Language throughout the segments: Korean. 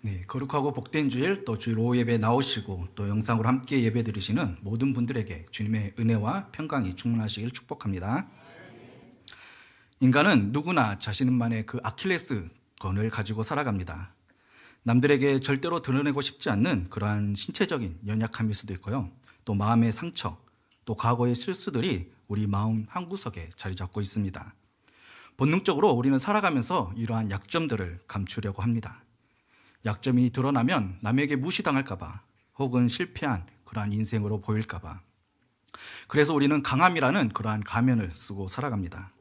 네, 거룩하고 복된 주일, 또 주일 오후 예배 나오시고 또 영상으로 함께 예배 드리시는 모든 분들에게 주님의 은혜와 평강이 충만하시길 축복합니다. 인간은 누구나 자신만의 그 아킬레스건을 가지고 살아갑니다. 남들에게 절대로 드러내고 싶지 않는 그러한 신체적인 연약함일 수도 있고요. 또 마음의 상처, 또 과거의 실수들이 우리 마음 한구석에 자리 잡고 있습니다. 본능적으로 우리는 살아가면서 이러한 약점들을 감추려고 합니다. 약점이 드러나면 남에게 무시당할까봐 혹은 실패한 그러한 인생으로 보일까봐, 그래서 우리는 강함이라는 그러한 가면을 쓰고 살아갑니다.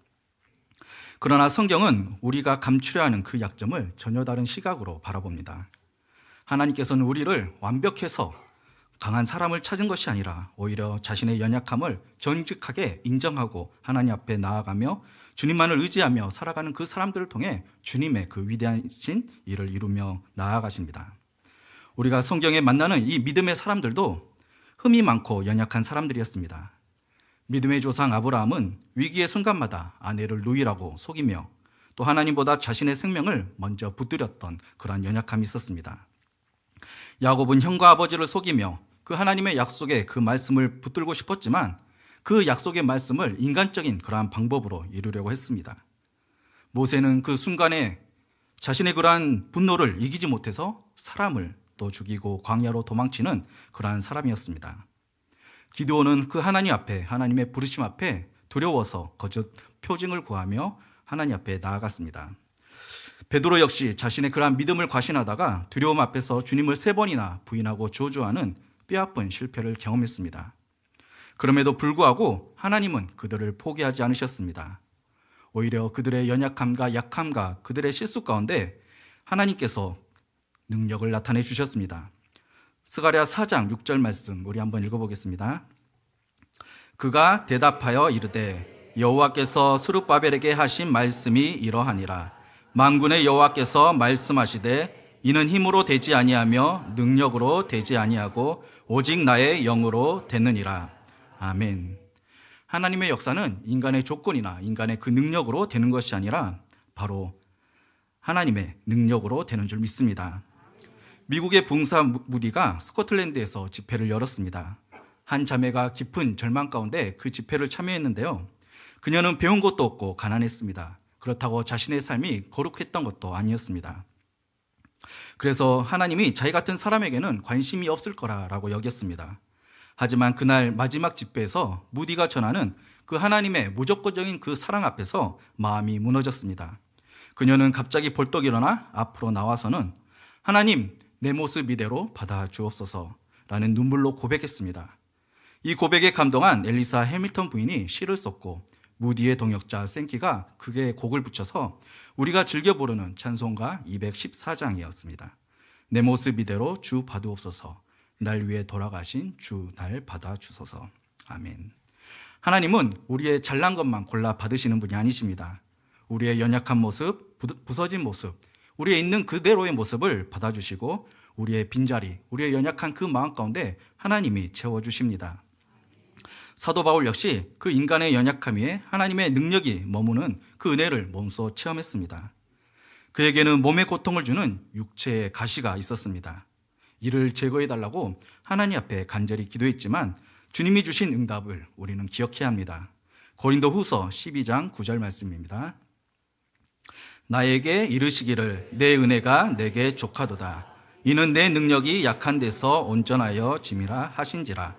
그러나 성경은 우리가 감추려 하는 그 약점을 전혀 다른 시각으로 바라봅니다. 하나님께서는 우리를 완벽해서 강한 사람을 찾은 것이 아니라 오히려 자신의 연약함을 정직하게 인정하고 하나님 앞에 나아가며 주님만을 의지하며 살아가는 그 사람들을 통해 주님의 그 위대하신 일을 이루며 나아가십니다. 우리가 성경에 만나는 이 믿음의 사람들도 흠이 많고 연약한 사람들이었습니다. 믿음의 조상 아브라함은 위기의 순간마다 아내를 누이라고 속이며 또 하나님보다 자신의 생명을 먼저 붙들었던 그러한 연약함이 있었습니다. 야곱은 형과 아버지를 속이며 그 하나님의 약속의 그 말씀을 붙들고 싶었지만 그 약속의 말씀을 인간적인 그러한 방법으로 이루려고 했습니다. 모세는 그 순간에 자신의 그러한 분노를 이기지 못해서 사람을 또 죽이고 광야로 도망치는 그러한 사람이었습니다. 기드온은 그 하나님 앞에, 하나님의 부르심 앞에 두려워서 거짓 표징을 구하며 하나님 앞에 나아갔습니다. 베드로 역시 자신의 그러한 믿음을 과신하다가 두려움 앞에서 주님을 3번이나 부인하고 저주하는 뼈아픈 실패를 경험했습니다. 그럼에도 불구하고 하나님은 그들을 포기하지 않으셨습니다. 오히려 그들의 연약함과 약함과 그들의 실수 가운데 하나님께서 능력을 나타내 주셨습니다. 스가랴 4장 6절 말씀 우리 한번 읽어보겠습니다. 그가 대답하여 이르되 여호와께서 스룹바벨에게 하신 말씀이 이러하니라. 만군의 여호와께서 말씀하시되 이는 힘으로 되지 아니하며 능력으로 되지 아니하고 오직 나의 영으로 되느니라. 아멘. 하나님의 역사는 인간의 조건이나 인간의 그 능력으로 되는 것이 아니라 바로 하나님의 능력으로 되는 줄 믿습니다. 미국의 붕사 무디가 스코틀랜드에서 집회를 열었습니다. 한 자매가 깊은 절망 가운데 그 집회를 참여했는데요. 그녀는 배운 것도 없고 가난했습니다. 그렇다고 자신의 삶이 거룩했던 것도 아니었습니다. 그래서 하나님이 자기 같은 사람에게는 관심이 없을 거라고 여겼습니다. 하지만 그날 마지막 집회에서 무디가 전하는 그 하나님의 무조건적인 그 사랑 앞에서 마음이 무너졌습니다. 그녀는 갑자기 벌떡 일어나 앞으로 나와서는 하나님, 내 모습 이대로 받아주옵소서라는 눈물로 고백했습니다. 이 고백에 감동한 엘리사 해밀턴 부인이 시를 썼고 무디의 동역자 생키가 그게 곡을 붙여서 우리가 즐겨 부르는 찬송가 214장이었습니다. 내 모습 이대로 주 받으옵소서, 날 위해 돌아가신 주 날 받아주소서. 아멘. 하나님은 우리의 잘난 것만 골라 받으시는 분이 아니십니다. 우리의 연약한 모습, 부서진 모습, 우리의 있는 그대로의 모습을 받아주시고 우리의 빈자리, 우리의 연약한 그 마음 가운데 하나님이 채워주십니다. 사도 바울 역시 그 인간의 연약함 위에 하나님의 능력이 머무는 그 은혜를 몸소 체험했습니다. 그에게는 몸에 고통을 주는 육체의 가시가 있었습니다. 이를 제거해달라고 하나님 앞에 간절히 기도했지만 주님이 주신 응답을 우리는 기억해야 합니다. 고린도 후서 12장 9절 말씀입니다. 나에게 이르시기를 내 은혜가 내게 족하도다. 이는 내 능력이 약한 데서 온전하여 짐이라 하신지라.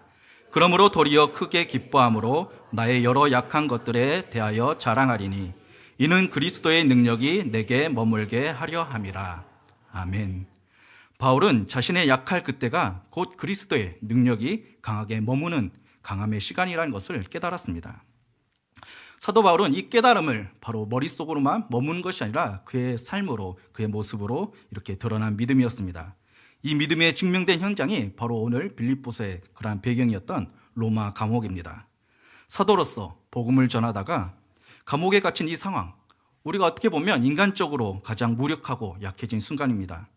그러므로 도리어 크게 기뻐함으로 나의 여러 약한 것들에 대하여 자랑하리니 이는 그리스도의 능력이 내게 머물게 하려 함이라. 아멘. 바울은 자신의 약할 그때가 곧 그리스도의 능력이 강하게 머무는 강함의 시간이라는 것을 깨달았습니다. 사도 바울은 이 깨달음을 바로 머릿속으로만 머무는 것이 아니라 그의 삶으로, 그의 모습으로 이렇게 드러난 믿음이었습니다. 이 믿음에 증명된 현장이 바로 오늘 빌립보서의 그러한 배경이었던 로마 감옥입니다. 사도로서 복음을 전하다가 감옥에 갇힌 이 상황, 우리가 어떻게 보면 인간적으로 가장 무력하고 약해진 순간입니다.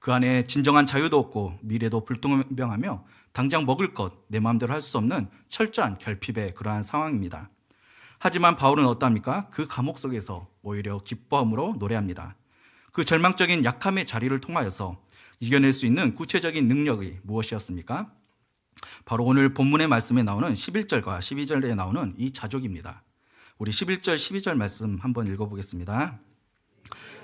그 안에 진정한 자유도 없고 미래도 불투명하며 당장 먹을 것, 내 마음대로 할 수 없는 철저한 결핍의 그러한 상황입니다. 하지만 바울은 어떠합니까? 그 감옥 속에서 오히려 기뻐함으로 노래합니다. 그 절망적인 약함의 자리를 통하여서 이겨낼 수 있는 구체적인 능력이 무엇이었습니까? 바로 오늘 본문의 말씀에 나오는 11절과 12절에 나오는 이 자족입니다. 우리 11절, 12절 말씀 한번 읽어보겠습니다.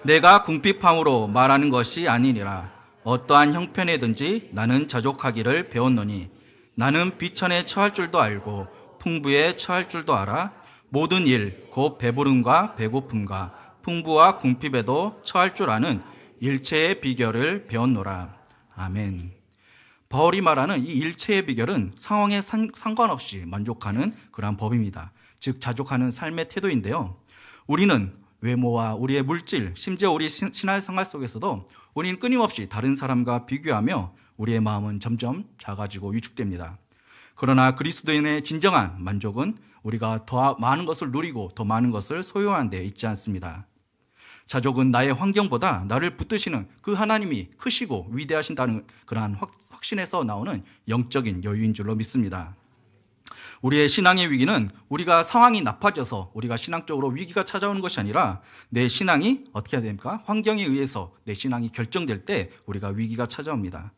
내가 궁핍함으로 말하는 것이 아니니라. 어떠한 형편에든지 나는 자족하기를 배웠노니 나는 비천에 처할 줄도 알고 풍부에 처할 줄도 알아. 모든 일, 곧 배부름과 배고픔과 풍부와 궁핍에도 처할 줄 아는 일체의 비결을 배웠노라. 아멘. 바울이 말하는 이 일체의 비결은 상황에 상관없이 만족하는 그러한 법입니다. 즉 자족하는 삶의 태도인데요. 우리는 외모와 우리의 물질, 심지어 우리 신앙생활 속에서도 우리는 끊임없이 다른 사람과 비교하며 우리의 마음은 점점 작아지고 위축됩니다. 그러나 그리스도인의 진정한 만족은 우리가 더 많은 것을 누리고 더 많은 것을 소유하는 데 있지 않습니다. 자족은 나의 환경보다 나를 붙드시는 그 하나님이 크시고 위대하신다는 그러한 확신에서 나오는 영적인 여유인 줄로 믿습니다. 우리의 신앙의 위기는 우리가 상황이 나빠져서 우리가 신앙적으로 위기가 찾아오는 것이 아니라 내 신앙이 어떻게 해야 됩니까? 환경에 의해서 내 신앙이 결정될 때 우리가 위기가 찾아옵니다.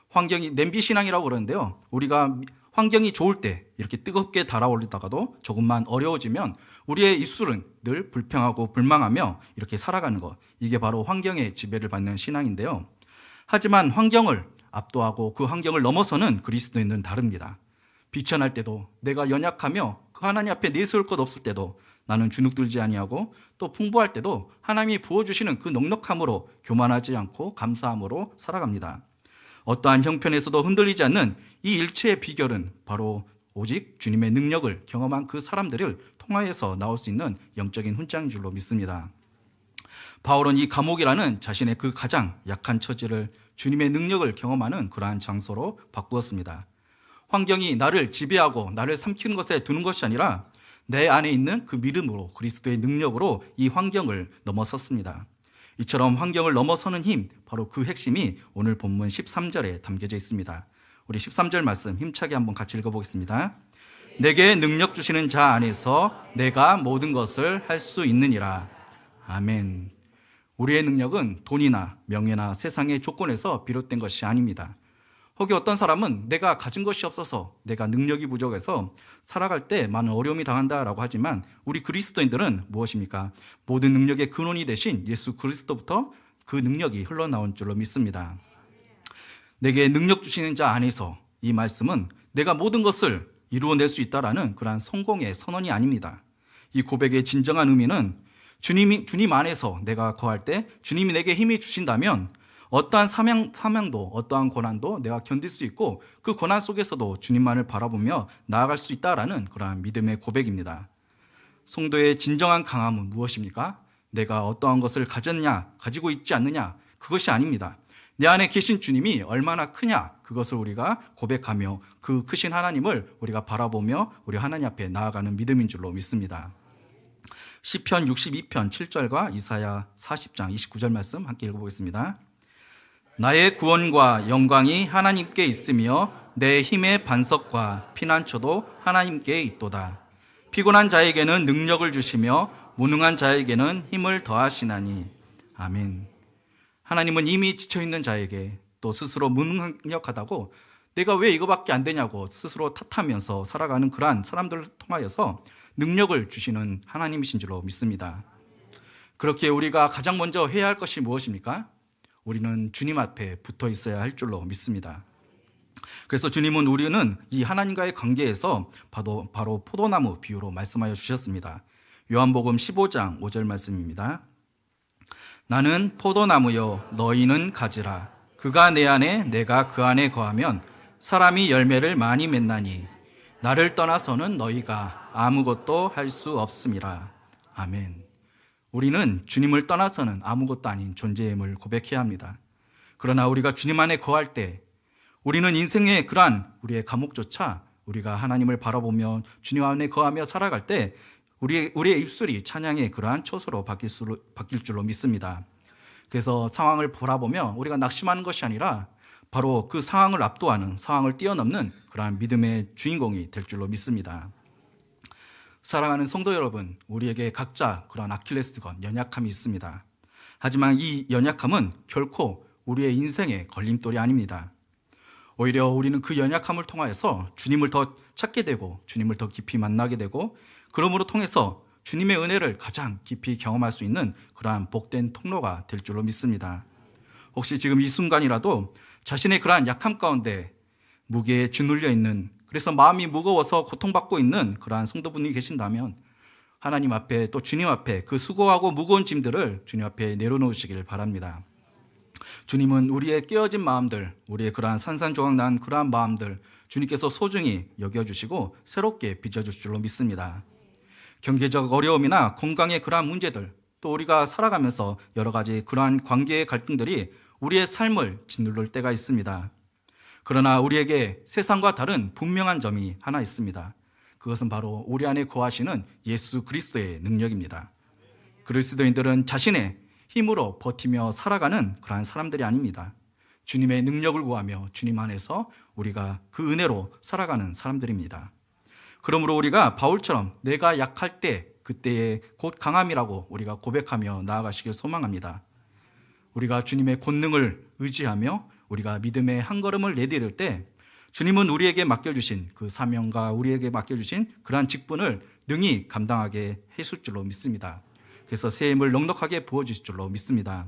환경이 냄비 신앙이라고 그러는데요. 우리가 환경이 좋을 때 이렇게 뜨겁게 달아올리다가도 조금만 어려워지면 우리의 입술은 늘 불평하고 불망하며 이렇게 살아가는 것. 이게 바로 환경의 지배를 받는 신앙인데요. 하지만 환경을 압도하고 그 환경을 넘어서는 그리스도인은 다릅니다. 비천할 때도 내가 연약하며 그 하나님 앞에 내세울 것 없을 때도 나는 주눅들지 아니하고 또 풍부할 때도 하나님이 부어주시는 그 넉넉함으로 교만하지 않고 감사함으로 살아갑니다. 어떠한 형편에서도 흔들리지 않는 이 일체의 비결은 바로 오직 주님의 능력을 경험한 그 사람들을 통하여서 나올 수 있는 영적인 훈장인 줄로 믿습니다. 바울은 이 감옥이라는 자신의 그 가장 약한 처지를 주님의 능력을 경험하는 그러한 장소로 바꾸었습니다. 환경이 나를 지배하고 나를 삼키는 것에 두는 것이 아니라 내 안에 있는 그 믿음으로 그리스도의 능력으로 이 환경을 넘어섰습니다. 이처럼 환경을 넘어서는 힘, 바로 그 핵심이 오늘 본문 13절에 담겨져 있습니다. 우리 13절 말씀 힘차게 한번 같이 읽어보겠습니다. 내게 능력 주시는 자 안에서 내가 모든 것을 할 수 있느니라. 아멘. 우리의 능력은 돈이나 명예나 세상의 조건에서 비롯된 것이 아닙니다. 혹시 어떤 사람은 내가 가진 것이 없어서 내가 능력이 부족해서 살아갈 때 많은 어려움이 당한다라고 하지만 우리 그리스도인들은 무엇입니까? 모든 능력의 근원이 되신 예수 그리스도부터 그 능력이 흘러나온 줄로 믿습니다. 내게 능력 주시는 자 안에서, 이 말씀은 내가 모든 것을 이루어낼 수 있다라는 그러한 성공의 선언이 아닙니다. 이 고백의 진정한 의미는 주님 안에서 내가 거할 때 주님이 내게 힘이 주신다면 어떠한 사명도 어떠한 고난도 내가 견딜 수 있고 그 고난 속에서도 주님만을 바라보며 나아갈 수 있다라는 그러한 믿음의 고백입니다. 성도의 진정한 강함은 무엇입니까? 내가 어떠한 것을 가지고 있지 않느냐, 그것이 아닙니다. 내 안에 계신 주님이 얼마나 크냐, 그것을 우리가 고백하며 그 크신 하나님을 우리가 바라보며 우리 하나님 앞에 나아가는 믿음인 줄로 믿습니다. 시편 62편 7절과 이사야 40장 29절 말씀 함께 읽어보겠습니다. 나의 구원과 영광이 하나님께 있으며 내 힘의 반석과 피난처도 하나님께 있도다. 피곤한 자에게는 능력을 주시며 무능한 자에게는 힘을 더하시나니. 아멘. 하나님은 이미 지쳐있는 자에게 또 스스로 무능력하다고 내가 왜 이거밖에 안 되냐고 스스로 탓하면서 살아가는 그러한 사람들을 통하여서 능력을 주시는 하나님이신 줄로 믿습니다. 그렇게 우리가 가장 먼저 해야 할 것이 무엇입니까? 우리는 주님 앞에 붙어 있어야 할 줄로 믿습니다. 그래서 주님은 우리는 이 하나님과의 관계에서 바로 포도나무 비유로 말씀하여 주셨습니다. 요한복음 15장 5절 말씀입니다. 나는 포도나무요 너희는 가지라. 그가 내 안에 내가 그 안에 거하면 사람이 열매를 많이 맺나니 나를 떠나서는 너희가 아무것도 할 수 없음이라. 아멘. 우리는 주님을 떠나서는 아무것도 아닌 존재임을 고백해야 합니다. 그러나 우리가 주님 안에 거할 때 우리는 인생의 그러한 우리의 감옥조차 우리가 하나님을 바라보며 주님 안에 거하며 살아갈 때 우리의 입술이 찬양의 그러한 초소로 바뀔 줄로 믿습니다. 그래서 상황을 바라보며 우리가 낙심하는 것이 아니라 바로 그 상황을 압도하는, 상황을 뛰어넘는 그러한 믿음의 주인공이 될 줄로 믿습니다. 사랑하는 성도 여러분, 우리에게 각자 그러한 아킬레스건, 연약함이 있습니다. 하지만 이 연약함은 결코 우리의 인생의 걸림돌이 아닙니다. 오히려 우리는 그 연약함을 통하여서 주님을 더 찾게 되고 주님을 더 깊이 만나게 되고 그러므로 통해서 주님의 은혜를 가장 깊이 경험할 수 있는 그러한 복된 통로가 될 줄로 믿습니다. 혹시 지금 이 순간이라도 자신의 그러한 약함 가운데 무게에 주눌려 있는, 그래서 마음이 무거워서 고통받고 있는 그러한 성도분이 계신다면 하나님 앞에 또 주님 앞에 그 수고하고 무거운 짐들을 주님 앞에 내려놓으시길 바랍니다. 주님은 우리의 깨어진 마음들, 우리의 그러한 산산조각난 그러한 마음들 주님께서 소중히 여겨주시고 새롭게 빚어줄 줄로 믿습니다. 경제적 어려움이나 건강의 그러한 문제들, 또 우리가 살아가면서 여러 가지 그러한 관계의 갈등들이 우리의 삶을 짓누를 때가 있습니다. 그러나 우리에게 세상과 다른 분명한 점이 하나 있습니다. 그것은 바로 우리 안에 거하시는 예수 그리스도의 능력입니다. 그리스도인들은 자신의 힘으로 버티며 살아가는 그러한 사람들이 아닙니다. 주님의 능력을 구하며 주님 안에서 우리가 그 은혜로 살아가는 사람들입니다. 그러므로 우리가 바울처럼 내가 약할 때 그때의 곧 강함이라고 우리가 고백하며 나아가시길 소망합니다. 우리가 주님의 권능을 의지하며 우리가 믿음의 한 걸음을 내디딜 때 주님은 우리에게 맡겨주신 그 사명과 우리에게 맡겨주신 그러한 직분을 능히 감당하게 해줄 줄로 믿습니다. 그래서 새 힘을 넉넉하게 부어주실 줄로 믿습니다.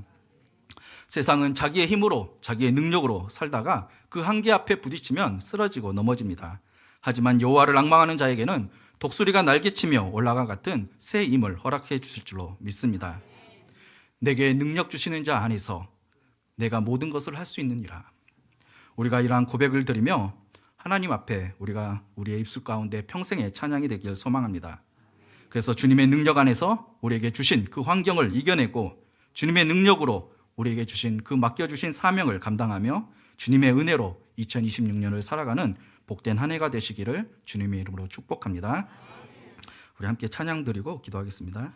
세상은 자기의 힘으로 자기의 능력으로 살다가 그 한계 앞에 부딪히면 쓰러지고 넘어집니다. 하지만 여호와를 앙망하는 자에게는 독수리가 날개치며 올라가 같은 새 힘을 허락해 주실 줄로 믿습니다. 내게 능력 주시는 자 안에서 내가 모든 것을 할 수 있느니라. 우리가 이러한 고백을 드리며 하나님 앞에 우리가 우리의 입술 가운데 평생의 찬양이 되길 소망합니다. 그래서 주님의 능력 안에서 우리에게 주신 그 환경을 이겨내고 주님의 능력으로 우리에게 주신 그 맡겨주신 사명을 감당하며 주님의 은혜로 2026년을 살아가는 복된 한 해가 되시기를 주님의 이름으로 축복합니다. 우리 함께 찬양 드리고 기도하겠습니다.